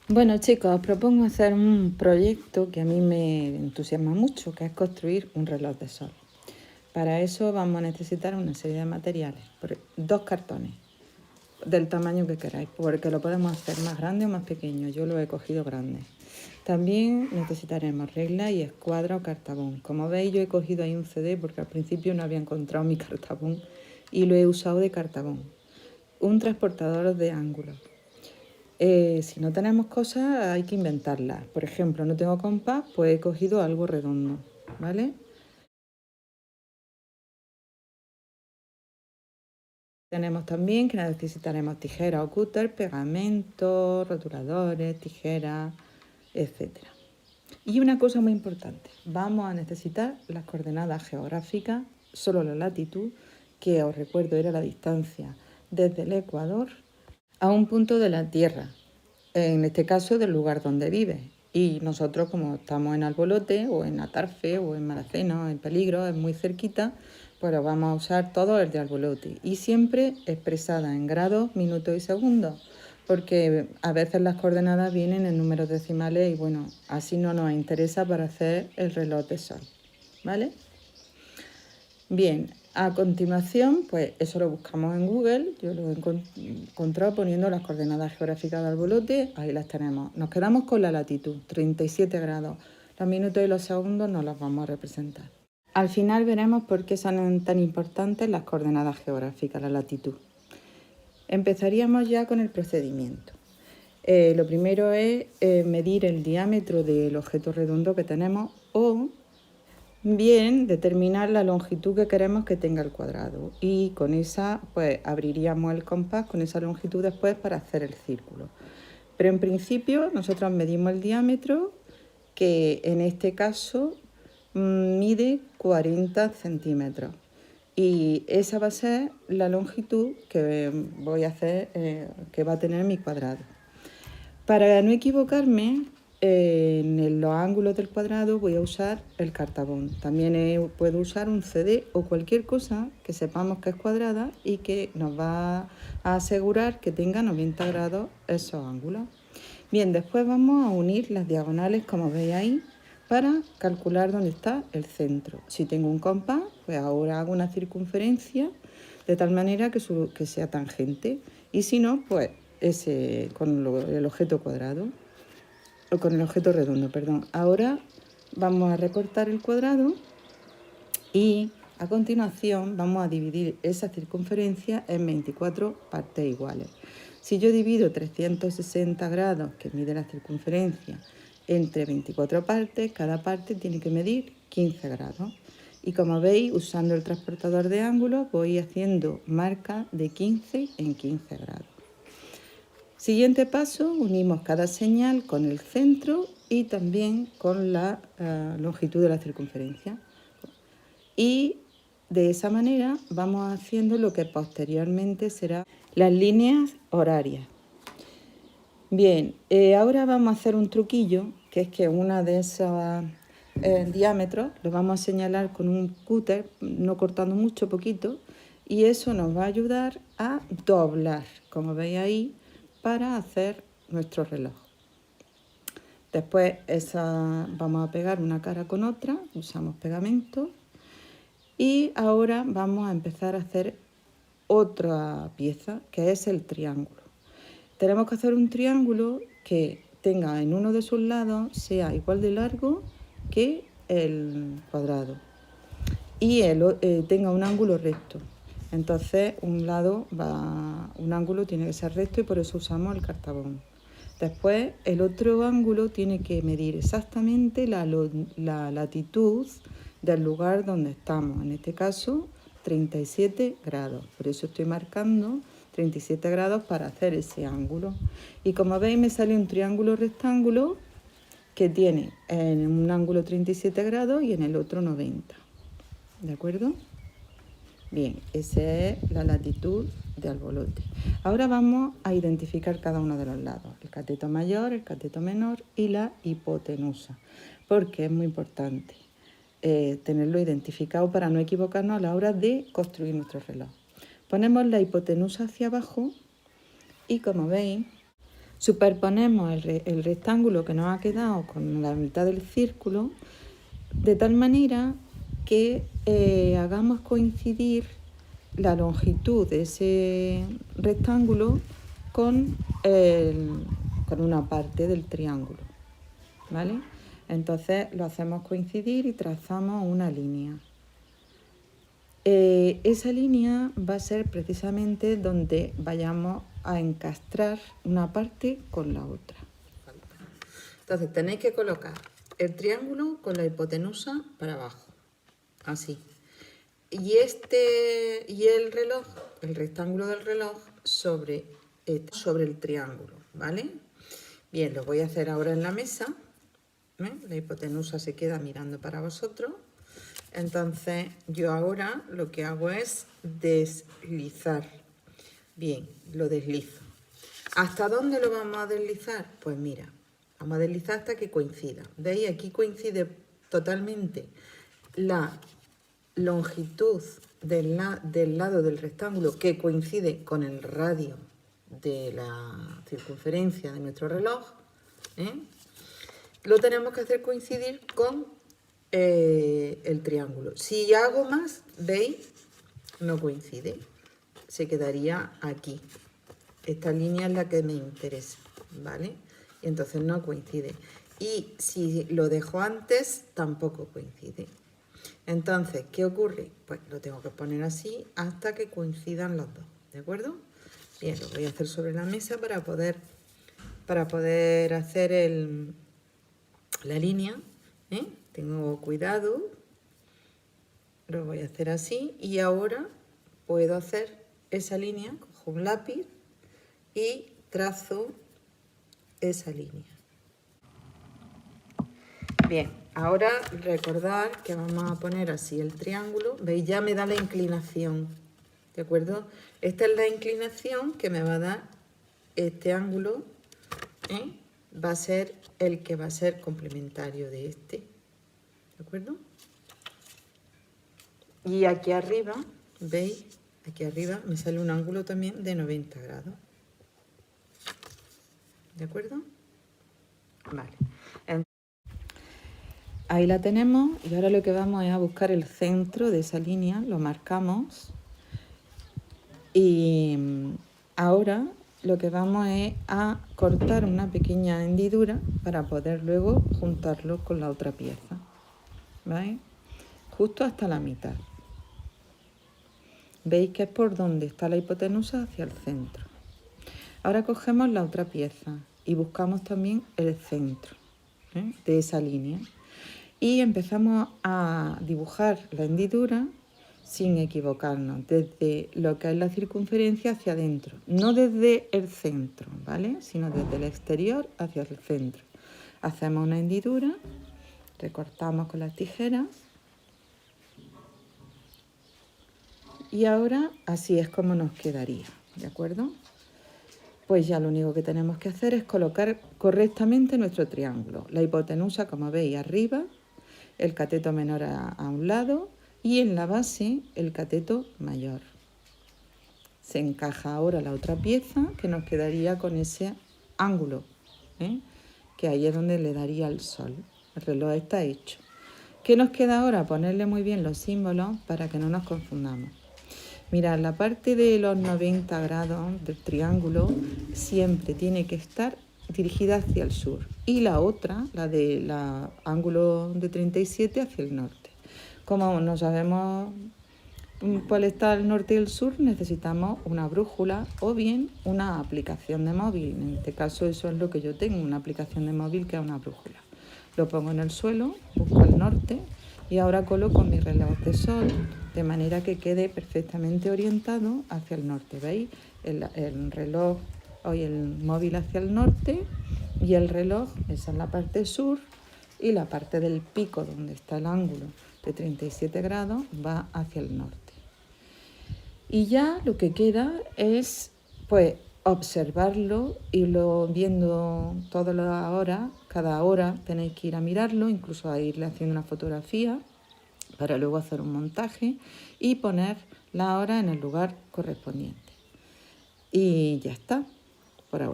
Bueno chicos, os propongo hacer un proyecto que a mí me entusiasma mucho, que es construir un reloj de sol. Para eso vamos a necesitar una serie de materiales, 2 cartones, del tamaño que queráis, porque lo podemos hacer más grande o más pequeño, yo lo he cogido grande. También necesitaremos regla y escuadra o cartabón. Como veis, yo he cogido ahí un CD porque al principio no había encontrado mi cartabón y lo he usado de cartabón. Un transportador de ángulos. Si no tenemos cosas hay que inventarlas. Por ejemplo, no tengo compás, pues he cogido algo redondo, ¿vale? Tenemos también que necesitaremos tijeras o cúter, pegamento, rotuladores, tijeras, etcétera. Y una cosa muy importante, vamos a necesitar las coordenadas geográficas, solo la latitud, que os recuerdo era la distancia desde el Ecuador a un punto de la Tierra, en este caso del lugar donde vive. Y nosotros, como estamos en Albolote o en Atarfe o en Maracena, en Peligro, es muy cerquita, pues lo vamos a usar todo el de Albolote. Y siempre expresada en grados, minutos y segundos, porque a veces las coordenadas vienen en números decimales y bueno, así no nos interesa para hacer el reloj de sol, ¿vale? Bien, a continuación, pues eso lo buscamos en Google, yo lo he encontrado poniendo las coordenadas geográficas del Albolote, ahí las tenemos. Nos quedamos con la latitud, 37 grados. Los minutos y los segundos no los vamos a representar. Al final veremos por qué son tan importantes las coordenadas geográficas, la latitud. Empezaríamos ya con el procedimiento. Lo primero es medir el diámetro del objeto redondo que tenemos o bien determinar la longitud que queremos que tenga el cuadrado y con esa pues abriríamos el compás con esa longitud después para hacer el círculo. Pero en principio nosotros medimos el diámetro que en este caso mide 40 centímetros y esa va a ser la longitud que voy a hacer, que va a tener mi cuadrado. Para no equivocarme, en los ángulos del cuadrado voy a usar el cartabón. También puedo usar un CD o cualquier cosa que sepamos que es cuadrada y que nos va a asegurar que tenga 90 grados esos ángulos. Bien, después vamos a unir las diagonales como veis ahí para calcular dónde está el centro. Si tengo un compás, pues ahora hago una circunferencia de tal manera que sea tangente y si no, pues con el objeto cuadrado o con el objeto redondo, perdón. Ahora vamos a recortar el cuadrado y a continuación vamos a dividir esa circunferencia en 24 partes iguales. Si yo divido 360 grados, que mide la circunferencia, entre 24 partes, cada parte tiene que medir 15 grados. Y como veis, usando el transportador de ángulos, voy haciendo marcas de 15 en 15 grados. Siguiente paso, unimos cada señal con el centro y también con la longitud de la circunferencia. Y de esa manera vamos haciendo lo que posteriormente será las líneas horarias. Bien, ahora vamos a hacer un truquillo, que es que una de esos diámetros lo vamos a señalar con un cúter, no cortando mucho, poquito, y eso nos va a ayudar a doblar, como veis ahí, para hacer nuestro reloj. Después vamos a pegar una cara con otra, usamos pegamento y ahora vamos a empezar a hacer otra pieza que es el triángulo. Tenemos que hacer un triángulo que tenga en uno de sus lados sea igual de largo que el cuadrado y tenga un ángulo recto. Entonces un ángulo tiene que ser recto y por eso usamos el cartabón. Después el otro ángulo tiene que medir exactamente la latitud del lugar donde estamos, en este caso 37 grados. Por eso estoy marcando 37 grados para hacer ese ángulo. Y como veis me sale un triángulo rectángulo que tiene en un ángulo 37 grados y en el otro 90. ¿De acuerdo? Bien, esa es la latitud de Albolote. Ahora vamos a identificar cada uno de los lados, el cateto mayor, el cateto menor y la hipotenusa, porque es muy importante tenerlo identificado para no equivocarnos a la hora de construir nuestro reloj. Ponemos la hipotenusa hacia abajo y como veis, Superponemos el rectángulo que nos ha quedado con la mitad del círculo de tal manera que hagamos coincidir la longitud de ese rectángulo con una parte del triángulo, ¿vale? Entonces lo hacemos coincidir y trazamos una línea. Esa línea va a ser precisamente donde vayamos a encastrar una parte con la otra. Entonces tenéis que colocar el triángulo con la hipotenusa para abajo, así. Y el reloj, el rectángulo del reloj sobre el triángulo, ¿vale? Bien, lo voy a hacer ahora en la mesa. La hipotenusa se queda mirando para vosotros. Entonces yo ahora lo que hago es deslizar. Bien, lo deslizo. ¿Hasta dónde lo vamos a deslizar? Pues mira, vamos a deslizar hasta que coincida. ¿Veis? Aquí coincide totalmente la longitud del lado del rectángulo que coincide con el radio de la circunferencia de nuestro reloj. Lo tenemos que hacer coincidir con el triángulo. Si hago más, ¿veis? No coincide. Se quedaría aquí. Esta línea es la que me interesa, ¿vale? Y entonces no coincide. Y si lo dejo antes, tampoco coincide. Entonces, ¿qué ocurre? Pues lo tengo que poner así hasta que coincidan los dos, ¿de acuerdo? Bien, lo voy a hacer sobre la mesa para poder hacer la línea. Tengo cuidado, lo voy a hacer así y ahora puedo hacer esa línea, cojo un lápiz y trazo esa línea. Bien, ahora recordar que vamos a poner así el triángulo. ¿Veis? Ya me da la inclinación, ¿de acuerdo? Esta es la inclinación que me va a dar este ángulo, va a ser el que va a ser complementario de este, ¿de acuerdo? Y aquí arriba, ¿veis? Aquí arriba me sale un ángulo también de 90 grados. ¿De acuerdo? Vale. Ahí la tenemos y ahora lo que vamos es a buscar el centro de esa línea, lo marcamos y ahora lo que vamos es a cortar una pequeña hendidura para poder luego juntarlo con la otra pieza, ¿veis? Justo hasta la mitad. Veis que es por donde está la hipotenusa hacia el centro. Ahora cogemos la otra pieza y buscamos también el centro de esa línea. Y empezamos a dibujar la hendidura sin equivocarnos, desde lo que es la circunferencia hacia adentro, no desde el centro, ¿vale? Sino desde el exterior hacia el centro. Hacemos una hendidura, recortamos con las tijeras y ahora así es como nos quedaría, ¿de acuerdo? Pues ya lo único que tenemos que hacer es colocar correctamente nuestro triángulo. La hipotenusa, como veis, arriba, el cateto menor a un lado y en la base el cateto mayor. Se encaja ahora la otra pieza que nos quedaría con ese ángulo, que ahí es donde le daría el sol. El reloj está hecho. ¿Qué nos queda ahora? Ponerle muy bien los símbolos para que no nos confundamos. Mirad, la parte de los 90 grados del triángulo siempre tiene que estar dirigida hacia el sur y la otra, la del ángulo de 37, hacia el norte. Como no sabemos cuál está el norte y el sur, necesitamos una brújula o bien una aplicación de móvil. En este caso eso es lo que yo tengo, una aplicación de móvil que es una brújula. Lo pongo en el suelo, busco el norte y ahora coloco mi reloj de sol de manera que quede perfectamente orientado hacia el norte. ¿Veis? El reloj hoy el móvil hacia el norte y el reloj, esa es la parte sur y la parte del pico donde está el ángulo de 37 grados va hacia el norte. Y ya lo que queda es pues observarlo, irlo viendo todas las horas, cada hora tenéis que ir a mirarlo, incluso a irle haciendo una fotografía para luego hacer un montaje y poner la hora en el lugar correspondiente. Y ya está, por ahora.